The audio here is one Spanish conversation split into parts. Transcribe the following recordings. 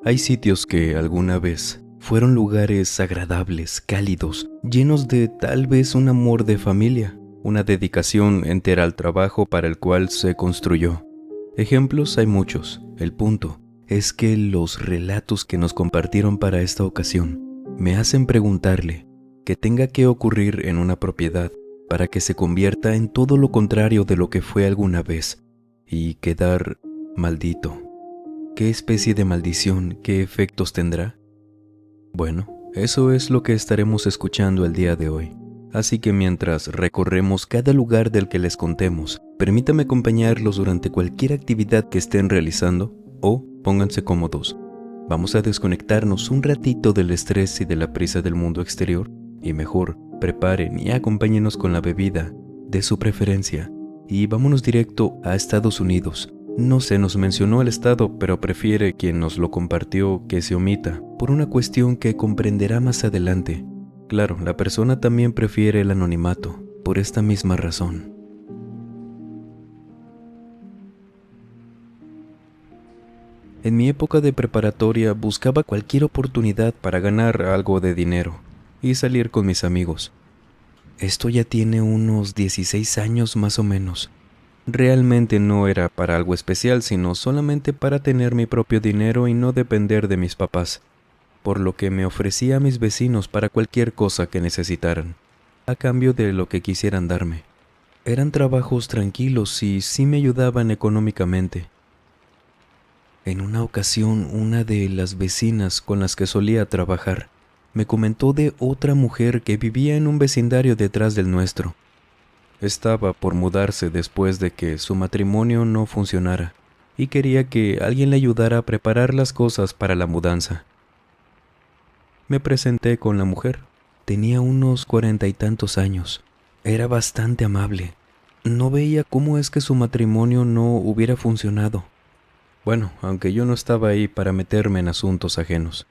Hay sitios que alguna vez fueron lugares agradables, cálidos, llenos de tal vez un amor de familia, una dedicación entera al trabajo para el cual se construyó. Ejemplos hay muchos. El punto es que los relatos que nos compartieron para esta ocasión me hacen preguntarle qué tenga que ocurrir en una propiedad para que se convierta en todo lo contrario de lo que fue alguna vez y quedar maldito. ¿Qué especie de maldición, qué efectos tendrá? Bueno, eso es lo que estaremos escuchando el día de hoy. Así que mientras recorremos cada lugar del que les contemos, permítame acompañarlos durante cualquier actividad que estén realizando o pónganse cómodos. Vamos a desconectarnos un ratito del estrés y de la prisa del mundo exterior y mejor preparen y acompáñenos con la bebida de su preferencia y vámonos directo a Estados Unidos. No se nos mencionó el estado, pero prefiere quien nos lo compartió que se omita, por una cuestión que comprenderá más adelante. Claro, la persona también prefiere el anonimato, por esta misma razón. En mi época de preparatoria buscaba cualquier oportunidad para ganar algo de dinero y salir con mis amigos. Esto ya tiene unos 16 años más o menos. Realmente no era para algo especial, sino solamente para tener mi propio dinero y no depender de mis papás, por lo que me ofrecía a mis vecinos para cualquier cosa que necesitaran, a cambio de lo que quisieran darme. Eran trabajos tranquilos y sí me ayudaban económicamente. En una ocasión, una de las vecinas con las que solía trabajar me comentó de otra mujer que vivía en un vecindario detrás del nuestro. Estaba por mudarse después de que su matrimonio no funcionara y quería que alguien le ayudara a preparar las cosas para la mudanza. Me presenté con la mujer. Tenía unos 40 y tantos años. Era bastante amable. No veía cómo es que su matrimonio no hubiera funcionado. Bueno, aunque yo no estaba ahí para meterme en asuntos ajenos.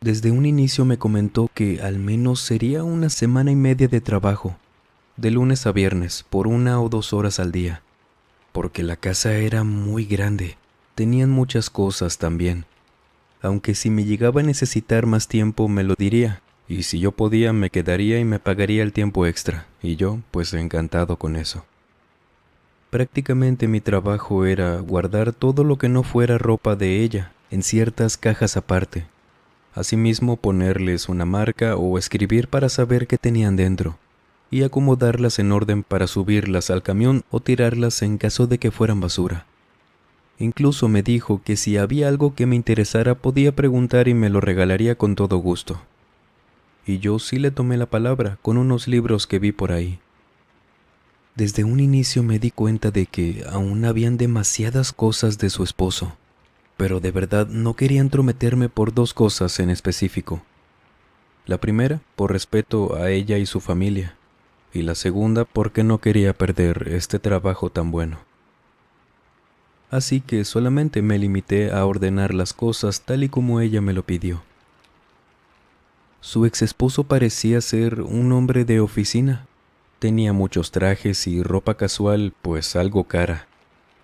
Desde un inicio me comentó que al menos sería una semana y media de trabajo, de lunes a viernes, por 1 o 2 horas al día, porque la casa era muy grande, tenían muchas cosas también, aunque si me llegaba a necesitar más tiempo me lo diría, y si yo podía me quedaría y me pagaría el tiempo extra, y yo pues encantado con eso. Prácticamente mi trabajo era guardar todo lo que no fuera ropa de ella en ciertas cajas aparte, asimismo ponerles una marca o escribir para saber qué tenían dentro, y acomodarlas en orden para subirlas al camión o tirarlas en caso de que fueran basura. Incluso me dijo que si había algo que me interesara podía preguntar y me lo regalaría con todo gusto. Y yo sí le tomé la palabra con unos libros que vi por ahí. Desde un inicio me di cuenta de que aún habían demasiadas cosas de su esposo, pero de verdad no quería entrometerme por 2 cosas en específico. La primera, por respeto a ella y su familia, y la segunda porque no quería perder este trabajo tan bueno. Así que solamente me limité a ordenar las cosas tal y como ella me lo pidió. Su ex esposo parecía ser un hombre de oficina. Tenía muchos trajes y ropa casual, pues algo cara,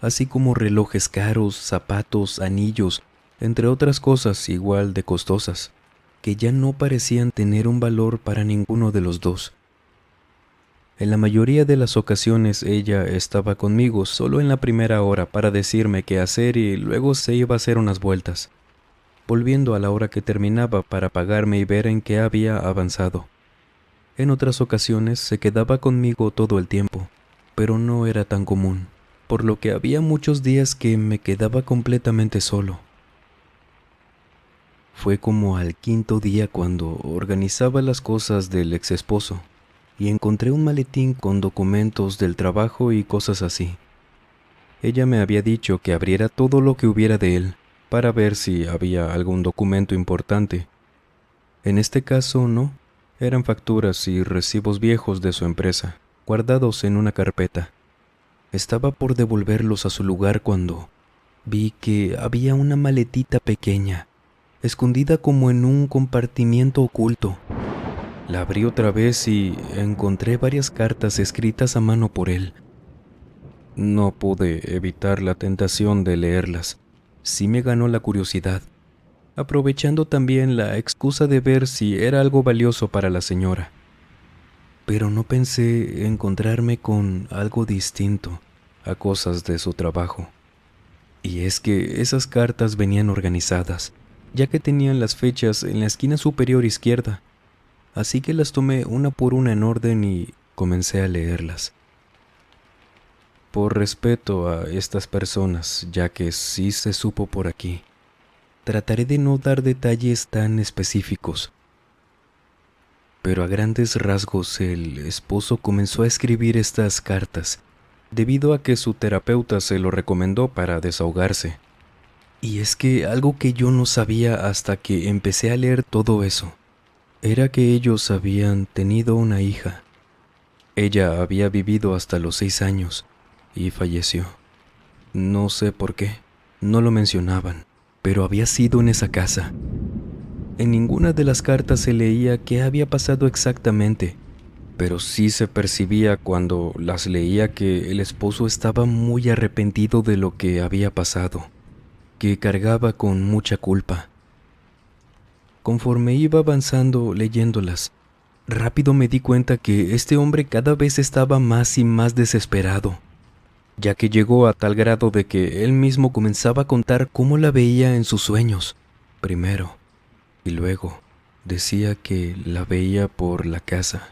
así como relojes caros, zapatos, anillos, entre otras cosas igual de costosas, que ya no parecían tener un valor para ninguno de los dos. En la mayoría de las ocasiones ella estaba conmigo solo en la primera hora para decirme qué hacer y luego se iba a hacer unas vueltas, volviendo a la hora que terminaba para pagarme y ver en qué había avanzado. En otras ocasiones se quedaba conmigo todo el tiempo, pero no era tan común, por lo que había muchos días que me quedaba completamente solo. Fue como al quinto día cuando organizaba las cosas del ex esposo y encontré un maletín con documentos del trabajo y cosas así. Ella me había dicho que abriera todo lo que hubiera de él para ver si había algún documento importante. En este caso no, eran facturas y recibos viejos de su empresa, guardados en una carpeta. Estaba por devolverlos a su lugar cuando vi que había una maletita pequeña, escondida como en un compartimiento oculto. La abrí otra vez y encontré varias cartas escritas a mano por él. No pude evitar la tentación de leerlas. Sí me ganó la curiosidad, aprovechando también la excusa de ver si era algo valioso para la señora. Pero no pensé encontrarme con algo distinto a cosas de su trabajo. Y es que esas cartas venían organizadas, ya que tenían las fechas en la esquina superior izquierda. Así que las tomé una por una en orden y comencé a leerlas. Por respeto a estas personas, ya que sí se supo por aquí, trataré de no dar detalles tan específicos. Pero a grandes rasgos el esposo comenzó a escribir estas cartas debido a que su terapeuta se lo recomendó para desahogarse. Y es que algo que yo no sabía hasta que empecé a leer todo eso, era que ellos habían tenido una hija. Ella había vivido hasta los 6 años y falleció. No sé por qué, no lo mencionaban, pero había sido en esa casa. En ninguna de las cartas se leía qué había pasado exactamente, pero sí se percibía cuando las leía que el esposo estaba muy arrepentido de lo que había pasado, que cargaba con mucha culpa. Conforme iba avanzando leyéndolas, rápido me di cuenta que este hombre cada vez estaba más y más desesperado, ya que llegó a tal grado de que él mismo comenzaba a contar cómo la veía en sus sueños, primero, y luego decía que la veía por la casa,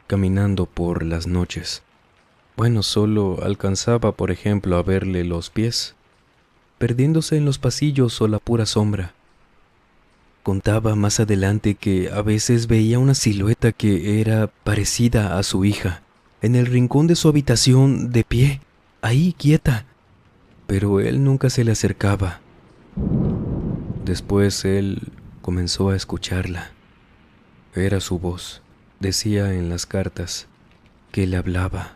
caminando por las noches. Bueno, solo alcanzaba, por ejemplo, a verle los pies, perdiéndose en los pasillos o la pura sombra. Contaba más adelante que a veces veía una silueta que era parecida a su hija, en el rincón de su habitación, de pie, ahí quieta, pero él nunca se le acercaba. Después él comenzó a escucharla. Era su voz, decía en las cartas, que le hablaba.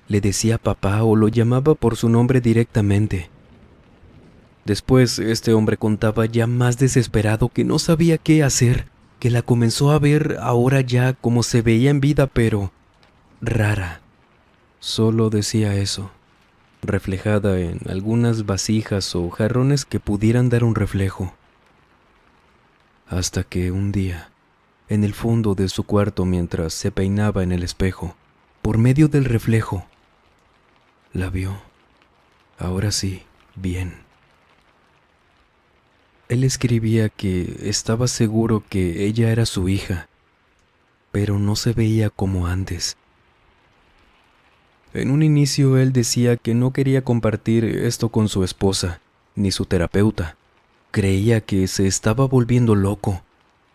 Le decía papá o lo llamaba por su nombre directamente. Después este hombre contaba ya más desesperado que no sabía qué hacer, que la comenzó a ver ahora ya como se veía en vida, pero rara. Solo decía eso, reflejada en algunas vasijas o jarrones que pudieran dar un reflejo. Hasta que un día, en el fondo de su cuarto mientras se peinaba en el espejo, por medio del reflejo, la vio. Ahora sí, bien. Él escribía que estaba seguro que ella era su hija, pero no se veía como antes. En un inicio él decía que no quería compartir esto con su esposa, ni su terapeuta. Creía que se estaba volviendo loco,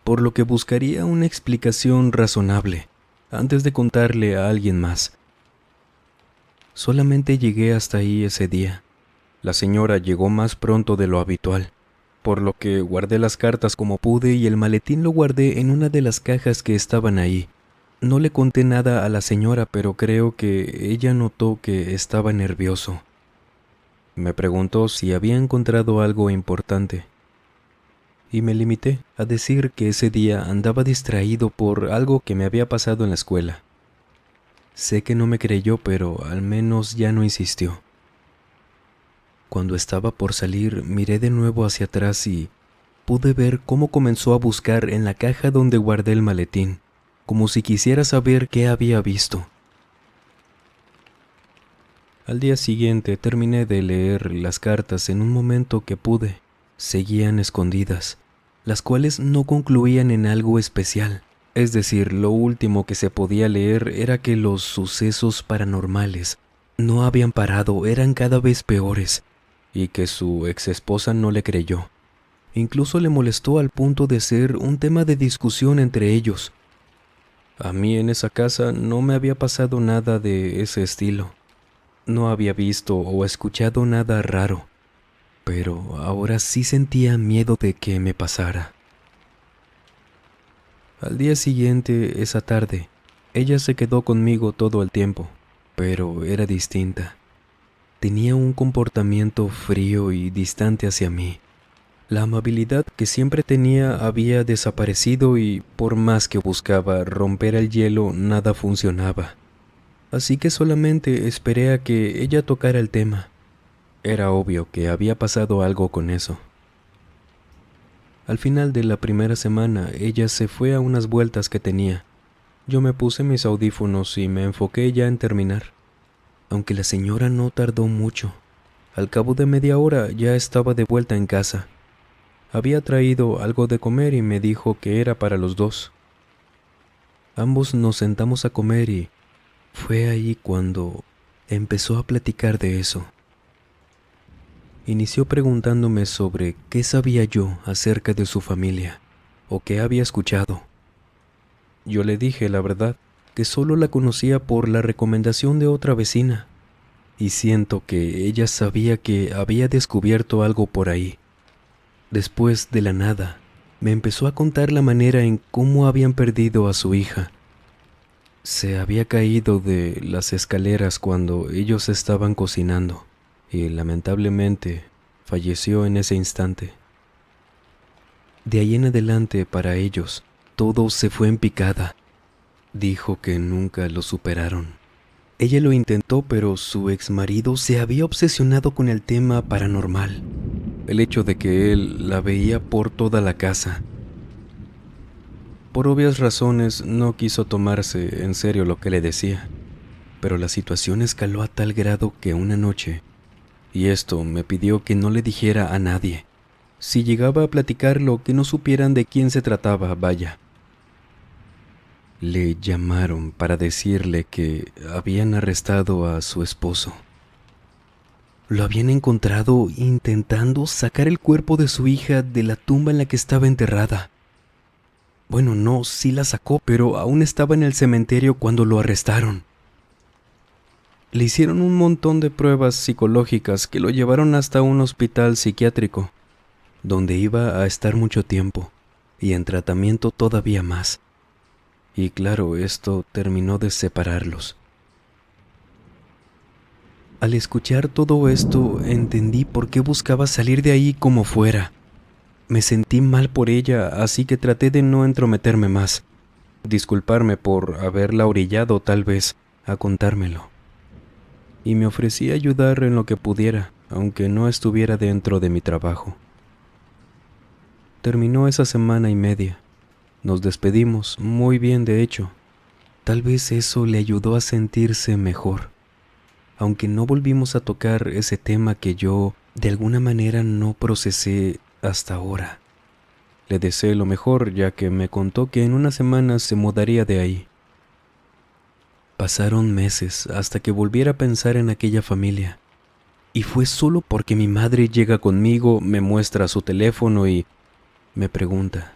por lo que buscaría una explicación razonable antes de contarle a alguien más. Solamente llegué hasta ahí ese día. La señora llegó más pronto de lo habitual, por lo que guardé las cartas como pude y el maletín lo guardé en una de las cajas que estaban ahí. No le conté nada a la señora, pero creo que ella notó que estaba nervioso. Me preguntó si había encontrado algo importante, y me limité a decir que ese día andaba distraído por algo que me había pasado en la escuela. Sé que no me creyó, pero al menos ya no insistió. Cuando estaba por salir, miré de nuevo hacia atrás y pude ver cómo comenzó a buscar en la caja donde guardé el maletín, como si quisiera saber qué había visto. Al día siguiente terminé de leer las cartas en un momento que pude. Seguían escondidas, las cuales no concluían en algo especial. Es decir, lo último que se podía leer era que los sucesos paranormales no habían parado, eran cada vez peores, y que su exesposa no le creyó. Incluso le molestó al punto de ser un tema de discusión entre ellos. A mí en esa casa no me había pasado nada de ese estilo. No había visto o escuchado nada raro, pero ahora sí sentía miedo de que me pasara. Al día siguiente, esa tarde, ella se quedó conmigo todo el tiempo, pero era distinta. Tenía un comportamiento frío y distante hacia mí. La amabilidad que siempre tenía había desaparecido y por más que buscaba romper el hielo, nada funcionaba. Así que solamente esperé a que ella tocara el tema. Era obvio que había pasado algo con eso. Al final de la primera semana, ella se fue a unas vueltas que tenía. Yo me puse mis audífonos y me enfoqué ya en terminar. Aunque la señora no tardó mucho. Al cabo de media hora ya estaba de vuelta en casa. Había traído algo de comer y me dijo que era para los dos. Ambos nos sentamos a comer y fue ahí cuando empezó a platicar de eso. Inició preguntándome sobre qué sabía yo acerca de su familia o qué había escuchado. Yo le dije la verdad, que solo la conocía por la recomendación de otra vecina, y siento que ella sabía que había descubierto algo por ahí. Después, de la nada, me empezó a contar la manera en cómo habían perdido a su hija. Se había caído de las escaleras cuando ellos estaban cocinando y lamentablemente falleció en ese instante. De ahí en adelante, para ellos, todo se fue en picada. Dijo que nunca lo superaron. Ella lo intentó, pero su exmarido se había obsesionado con el tema paranormal. El hecho de que él la veía por toda la casa. Por obvias razones no quiso tomarse en serio lo que le decía, pero la situación escaló a tal grado que una noche, y esto me pidió que no le dijera a nadie. Si llegaba a platicarlo, que no supieran de quién se trataba, vaya. Le llamaron para decirle que habían arrestado a su esposo. Lo habían encontrado intentando sacar el cuerpo de su hija de la tumba en la que estaba enterrada. Bueno, no, sí la sacó, pero aún estaba en el cementerio cuando lo arrestaron. Le hicieron un montón de pruebas psicológicas que lo llevaron hasta un hospital psiquiátrico, donde iba a estar mucho tiempo, y en tratamiento todavía más. Y claro, esto terminó de separarlos. Al escuchar todo esto, entendí por qué buscaba salir de ahí como fuera. Me sentí mal por ella, así que traté de no entrometerme más. Disculparme por haberla orillado tal vez a contármelo. Y me ofrecí a ayudar en lo que pudiera, aunque no estuviera dentro de mi trabajo. Terminó esa semana y media. Nos despedimos, muy bien de hecho. Tal vez eso le ayudó a sentirse mejor. Aunque no volvimos a tocar ese tema que yo, de alguna manera, no procesé hasta ahora. Le deseé lo mejor, ya que me contó que en una semana se mudaría de ahí. Pasaron meses hasta que volviera a pensar en aquella familia. Y fue solo porque mi madre llega conmigo, me muestra su teléfono y me pregunta: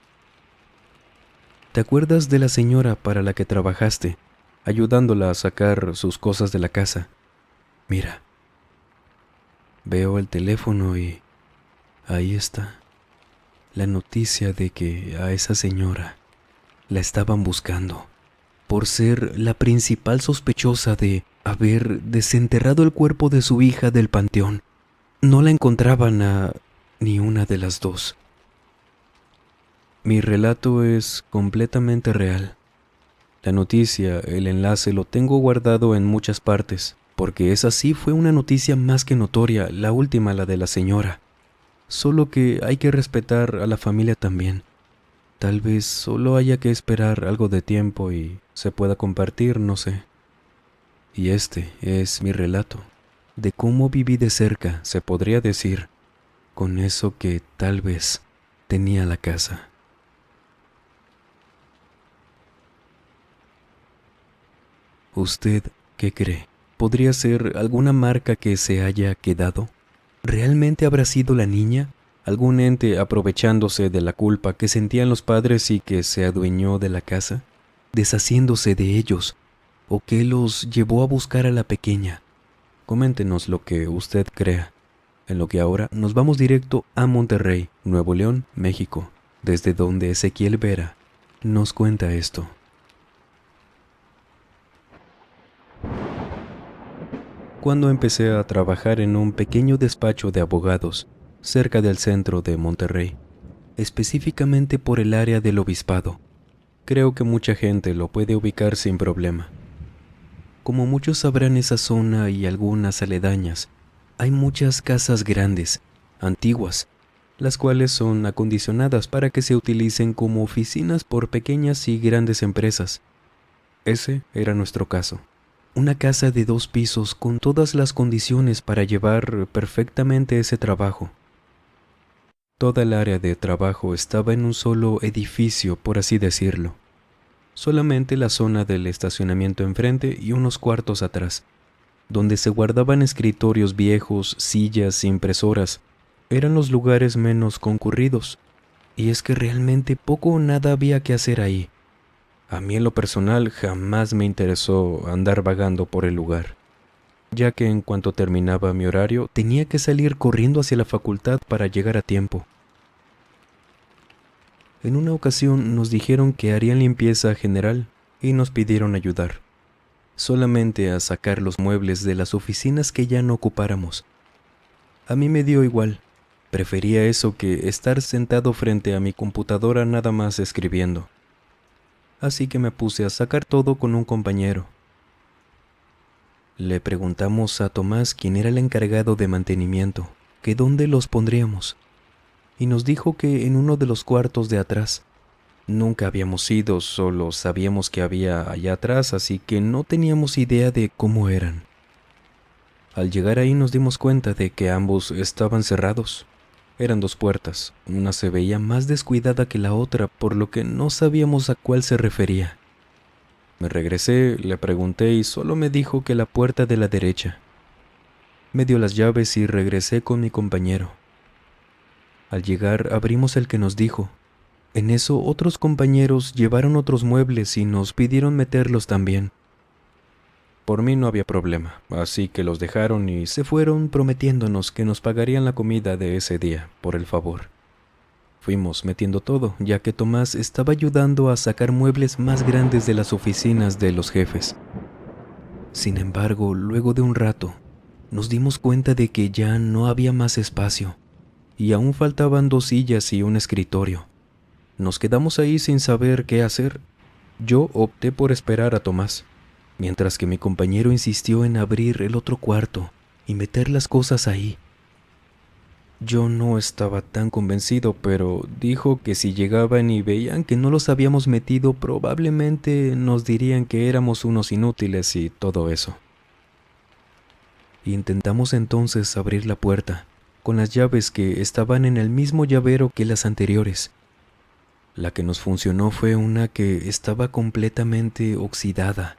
¿te acuerdas de la señora para la que trabajaste, ayudándola a sacar sus cosas de la casa? Mira. Veo el teléfono y ahí está. La noticia de que a esa señora la estaban buscando por ser la principal sospechosa de haber desenterrado el cuerpo de su hija del panteón. No la encontraban a ni una de las dos. Mi relato es completamente real. La noticia, el enlace lo tengo guardado en muchas partes, porque esa sí fue una noticia más que notoria, la última, la de la señora. Solo que hay que respetar a la familia también. Tal vez solo haya que esperar algo de tiempo y se pueda compartir, no sé. Y este es mi relato, de cómo viví de cerca, se podría decir, con eso que tal vez tenía la casa. ¿Usted qué cree? ¿Podría ser alguna marca que se haya quedado? ¿Realmente habrá sido la niña? ¿Algún ente aprovechándose de la culpa que sentían los padres y que se adueñó de la casa, deshaciéndose de ellos, o que los llevó a buscar a la pequeña? Coméntenos lo que usted crea. En lo que ahora nos vamos directo a Monterrey, Nuevo León, México, desde donde Ezequiel Vera nos cuenta esto. Cuando empecé a trabajar en un pequeño despacho de abogados cerca del centro de Monterrey, específicamente por el área del obispado. Creo que mucha gente lo puede ubicar sin problema. Como muchos sabrán, esa zona y algunas aledañas, hay muchas casas grandes, antiguas, las cuales son acondicionadas para que se utilicen como oficinas por pequeñas y grandes empresas. Ese era nuestro caso. Una casa de 2 pisos con todas las condiciones para llevar perfectamente ese trabajo. Toda el área de trabajo estaba en un solo edificio, por así decirlo. Solamente la zona del estacionamiento enfrente y unos cuartos atrás, donde se guardaban escritorios viejos, sillas, impresoras, eran los lugares menos concurridos. Y es que realmente poco o nada había que hacer ahí. A mí en lo personal jamás me interesó andar vagando por el lugar, ya que en cuanto terminaba mi horario tenía que salir corriendo hacia la facultad para llegar a tiempo. En una ocasión nos dijeron que harían limpieza general y nos pidieron ayudar, solamente a sacar los muebles de las oficinas que ya no ocupáramos. A mí me dio igual, prefería eso que estar sentado frente a mi computadora nada más escribiendo. Así que me puse a sacar todo con un compañero. Le preguntamos a Tomás, quién era el encargado de mantenimiento, que dónde los pondríamos, y nos dijo que en uno de los cuartos de atrás. Nunca habíamos ido, solo sabíamos que había allá atrás, así que no teníamos idea de cómo eran. Al llegar ahí nos dimos cuenta de que ambos estaban cerrados. Eran 2 puertas, una se veía más descuidada que la otra, por lo que no sabíamos a cuál se refería. Me regresé, le pregunté y solo me dijo que la puerta de la derecha. Me dio las llaves y regresé con mi compañero. Al llegar abrimos el que nos dijo. En eso otros compañeros llevaron otros muebles y nos pidieron meterlos también. Por mí no había problema, así que los dejaron y se fueron prometiéndonos que nos pagarían la comida de ese día, por el favor. Fuimos metiendo todo, ya que Tomás estaba ayudando a sacar muebles más grandes de las oficinas de los jefes. Sin embargo, luego de un rato, nos dimos cuenta de que ya no había más espacio, y aún faltaban 2 sillas y un escritorio. Nos quedamos ahí sin saber qué hacer. Yo opté por esperar a Tomás, mientras que mi compañero insistió en abrir el otro cuarto y meter las cosas ahí. Yo no estaba tan convencido, pero dijo que si llegaban y veían que no los habíamos metido, probablemente nos dirían que éramos unos inútiles y todo eso. Intentamos entonces abrir la puerta, con las llaves que estaban en el mismo llavero que las anteriores. La que nos funcionó fue una que estaba completamente oxidada.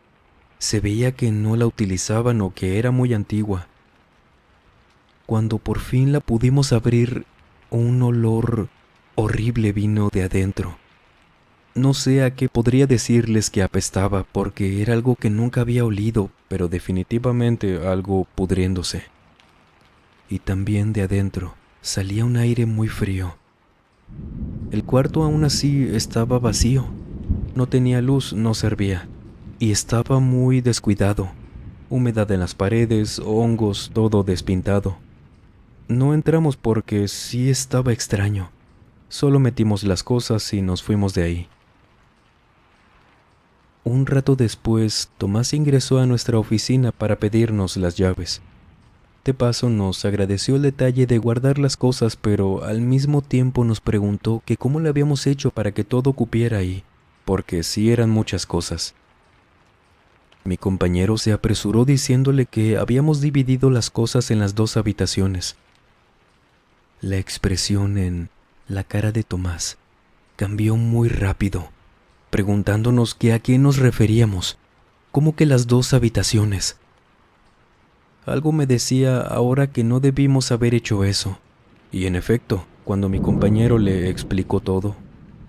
Se veía que no la utilizaban o que era muy antigua. Cuando por fin la pudimos abrir, un olor horrible vino de adentro. No sé a qué podría decirles que apestaba, porque era algo que nunca había olido, pero definitivamente algo pudriéndose. Y también de adentro salía un aire muy frío. El cuarto aún así estaba vacío. No tenía luz, no servía. Y estaba muy descuidado. Humedad en las paredes, hongos, todo despintado. No entramos porque sí estaba extraño. Solo metimos las cosas y nos fuimos de ahí. Un rato después, Tomás ingresó a nuestra oficina para pedirnos las llaves. De paso nos agradeció el detalle de guardar las cosas, pero al mismo tiempo nos preguntó que cómo le habíamos hecho para que todo cupiera ahí, porque sí eran muchas cosas. Mi compañero se apresuró diciéndole que habíamos dividido las cosas en las 2 habitaciones. La expresión en la cara de Tomás cambió muy rápido, preguntándonos que a qué nos referíamos, cómo que las 2 habitaciones. Algo me decía ahora que no debimos haber hecho eso, y en efecto, cuando mi compañero le explicó todo,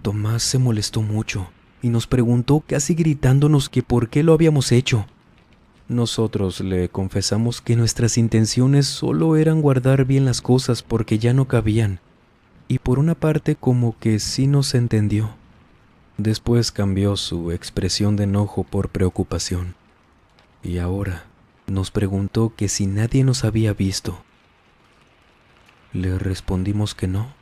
Tomás se molestó mucho y nos preguntó casi gritándonos que por qué lo habíamos hecho. Nosotros le confesamos que nuestras intenciones solo eran guardar bien las cosas porque ya no cabían, y por una parte como que sí nos entendió. Después cambió su expresión de enojo por preocupación, y ahora nos preguntó que si nadie nos había visto. Le respondimos que no,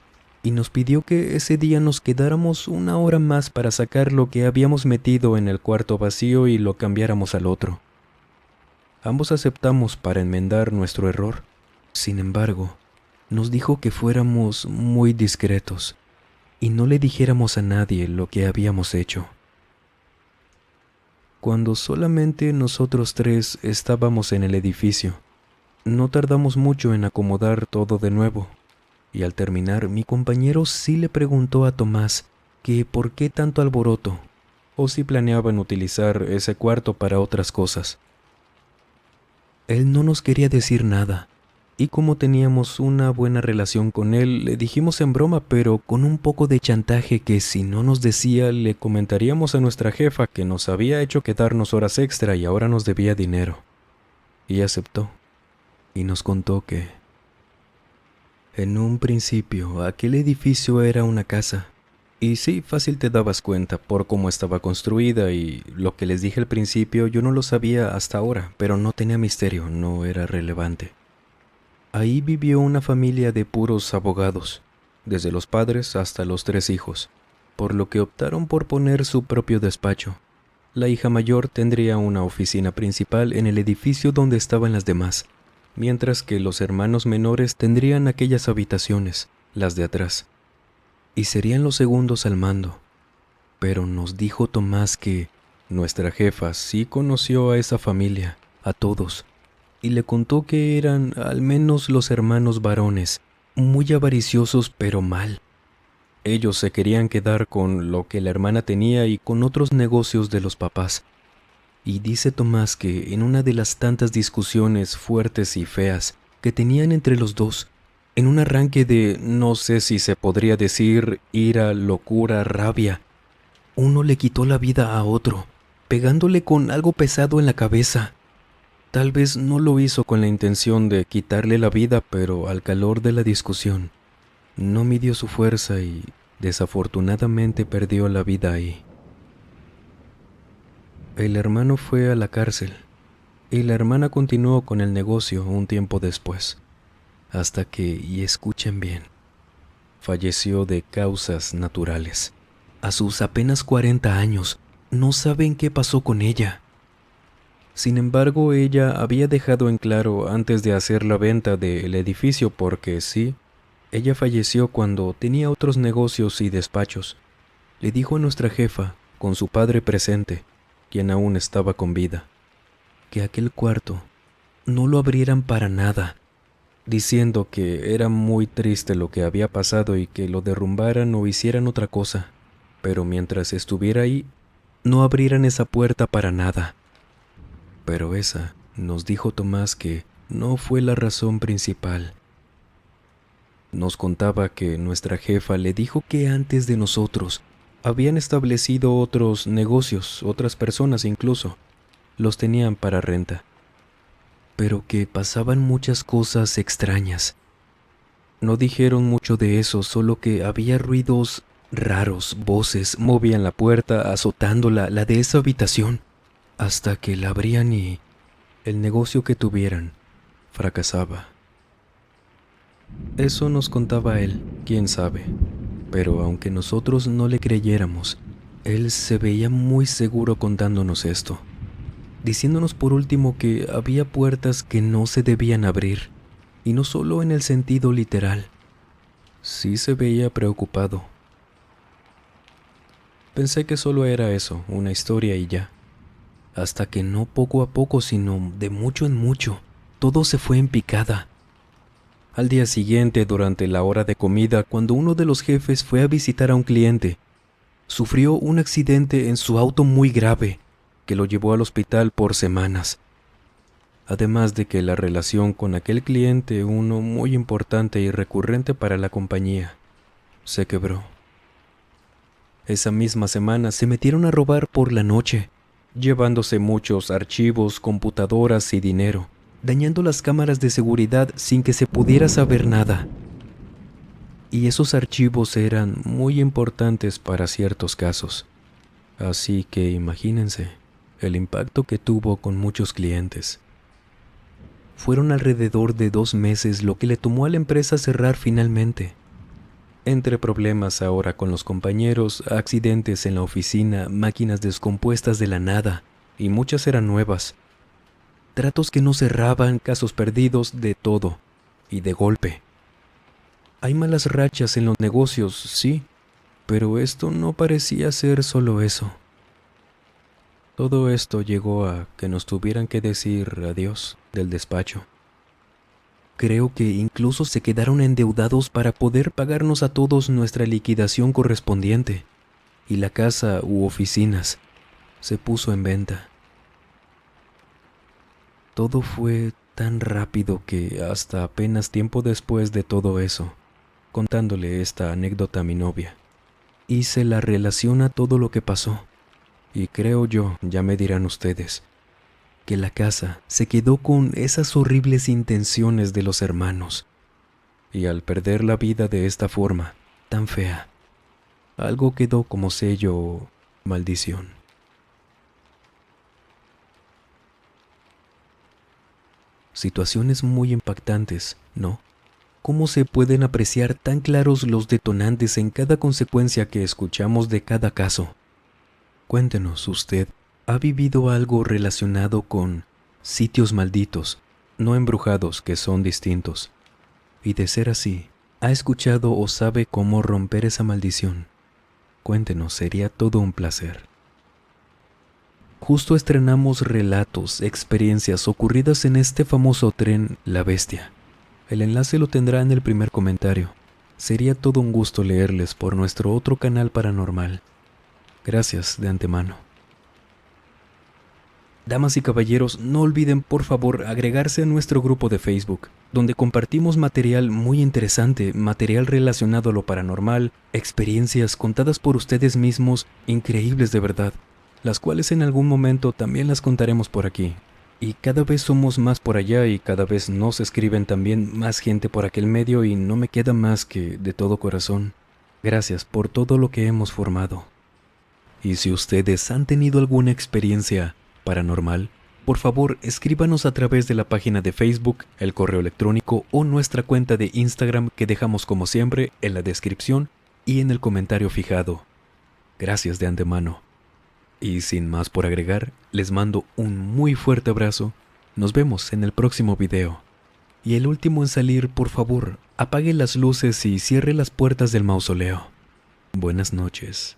y nos pidió que ese día nos quedáramos 1 hora más para sacar lo que habíamos metido en el cuarto vacío y lo cambiáramos al otro. Ambos aceptamos para enmendar nuestro error. Sin embargo, Nos dijo que fuéramos muy discretos y no le dijéramos a nadie lo que habíamos hecho. Cuando solamente nosotros tres estábamos en el edificio, no tardamos mucho en acomodar todo de nuevo, y al terminar mi compañero sí le preguntó a Tomás que por qué tanto alboroto, o si planeaban utilizar ese cuarto para otras cosas. Él no nos quería decir nada, y como teníamos una buena relación con él, le dijimos en broma, pero con un poco de chantaje, que si no nos decía, le comentaríamos a nuestra jefa que nos había hecho quedarnos horas extra y ahora nos debía dinero. Y aceptó, y nos contó que en un principio aquel edificio era una casa. Y sí, fácil te dabas cuenta por cómo estaba construida, y lo que les dije al principio yo no lo sabía hasta ahora, pero no tenía misterio, no era relevante. Ahí vivió una familia de puros abogados, desde los padres hasta los 3 hijos, por lo que optaron por poner su propio despacho. La hija mayor tendría una oficina principal en el edificio donde estaban las demás, mientras que los hermanos menores tendrían aquellas habitaciones, las de atrás, y serían los segundos al mando. Pero nos dijo Tomás que nuestra jefa sí conoció a esa familia, a todos, y le contó que eran al menos los hermanos varones, muy avariciosos pero mal. Ellos se querían quedar con lo que la hermana tenía y con otros negocios de los papás. Y dice Tomás que en una de las tantas discusiones fuertes y feas que tenían entre los dos, en un arranque de, no sé si se podría decir, ira, locura, rabia, uno le quitó la vida a otro, pegándole con algo pesado en la cabeza. Tal vez no lo hizo con la intención de quitarle la vida, pero al calor de la discusión, no midió su fuerza y desafortunadamente perdió la vida ahí. El hermano fue a la cárcel y la hermana continuó con el negocio un tiempo después, hasta que, y escuchen bien, falleció de causas naturales. A sus apenas 40 años, no saben qué pasó con ella. Sin embargo, ella había dejado en claro antes de hacer la venta del edificio porque sí, ella falleció cuando tenía otros negocios y despachos. Le dijo a nuestra jefa, con su padre presente, quien aún estaba con vida, que aquel cuarto no lo abrieran para nada, diciendo que era muy triste lo que había pasado y que lo derrumbaran o hicieran otra cosa, pero mientras estuviera ahí, no abrieran esa puerta para nada. Pero esa, nos dijo Tomás, que no fue la razón principal. Nos contaba que nuestra jefa le dijo que antes de nosotros habían establecido otros negocios, otras personas incluso, los tenían para renta, pero que pasaban muchas cosas extrañas. No dijeron mucho de eso, solo que había ruidos raros, voces, movían la puerta azotándola, la de esa habitación, hasta que la abrían y el negocio que tuvieran fracasaba. Eso nos contaba él, quién sabe, pero aunque nosotros no le creyéramos, él se veía muy seguro contándonos esto, diciéndonos por último que había puertas que no se debían abrir, y no solo en el sentido literal. Sí se veía preocupado. Pensé que solo era eso, una historia y ya. Hasta que no poco a poco, sino de mucho en mucho, todo se fue en picada. Al día siguiente, durante la hora de comida, cuando uno de los jefes fue a visitar a un cliente, sufrió un accidente en su auto muy grave, que lo llevó al hospital por semanas. Además de que la relación con aquel cliente, uno muy importante y recurrente para la compañía, se quebró. Esa misma semana se metieron a robar por la noche, llevándose muchos archivos, computadoras y dinero, dañando las cámaras de seguridad sin que se pudiera saber nada. Y esos archivos eran muy importantes para ciertos casos. Así que imagínense el impacto que tuvo con muchos clientes. Fueron alrededor de 2 meses lo que le tomó a la empresa cerrar finalmente. Entre problemas ahora con los compañeros, accidentes en la oficina, máquinas descompuestas de la nada, y muchas eran nuevas. Tratos que no cerraban, casos perdidos, de todo, y de golpe. Hay malas rachas en los negocios, sí, pero esto no parecía ser solo eso. Todo esto llegó a que nos tuvieran que decir adiós del despacho. Creo que incluso se quedaron endeudados para poder pagarnos a todos nuestra liquidación correspondiente, y la casa u oficinas se puso en venta. Todo fue tan rápido que hasta apenas tiempo después de todo eso, contándole esta anécdota a mi novia, hice la relación a todo lo que pasó. Y creo yo, ya me dirán ustedes, que la casa se quedó con esas horribles intenciones de los hermanos. Y al perder la vida de esta forma, tan fea, algo quedó como sello o maldición. Situaciones muy impactantes, ¿no? ¿Cómo se pueden apreciar tan claros los detonantes en cada consecuencia que escuchamos de cada caso? Cuéntenos, ¿usted ha vivido algo relacionado con sitios malditos, no embrujados, que son distintos? Y de ser así, ¿ha escuchado o sabe cómo romper esa maldición? Cuéntenos, sería todo un placer. Justo estrenamos relatos, experiencias ocurridas en este famoso tren La Bestia. El enlace lo tendrá en el primer comentario. Sería todo un gusto leerles por nuestro otro canal paranormal. Gracias de antemano. Damas y caballeros, no olviden por favor agregarse a nuestro grupo de Facebook, donde compartimos material muy interesante, material relacionado a lo paranormal, experiencias contadas por ustedes mismos, increíbles de verdad, las cuales en algún momento también las contaremos por aquí. Y cada vez somos más por allá y cada vez nos escriben también más gente por aquel medio y no me queda más que, de todo corazón, gracias por todo lo que hemos formado. Y si ustedes han tenido alguna experiencia paranormal, por favor escríbanos a través de la página de Facebook, el correo electrónico o nuestra cuenta de Instagram que dejamos como siempre en la descripción y en el comentario fijado. Gracias de antemano. Y sin más por agregar, les mando un muy fuerte abrazo. Nos vemos en el próximo video. Y el último en salir, por favor, apague las luces y cierre las puertas del mausoleo. Buenas noches.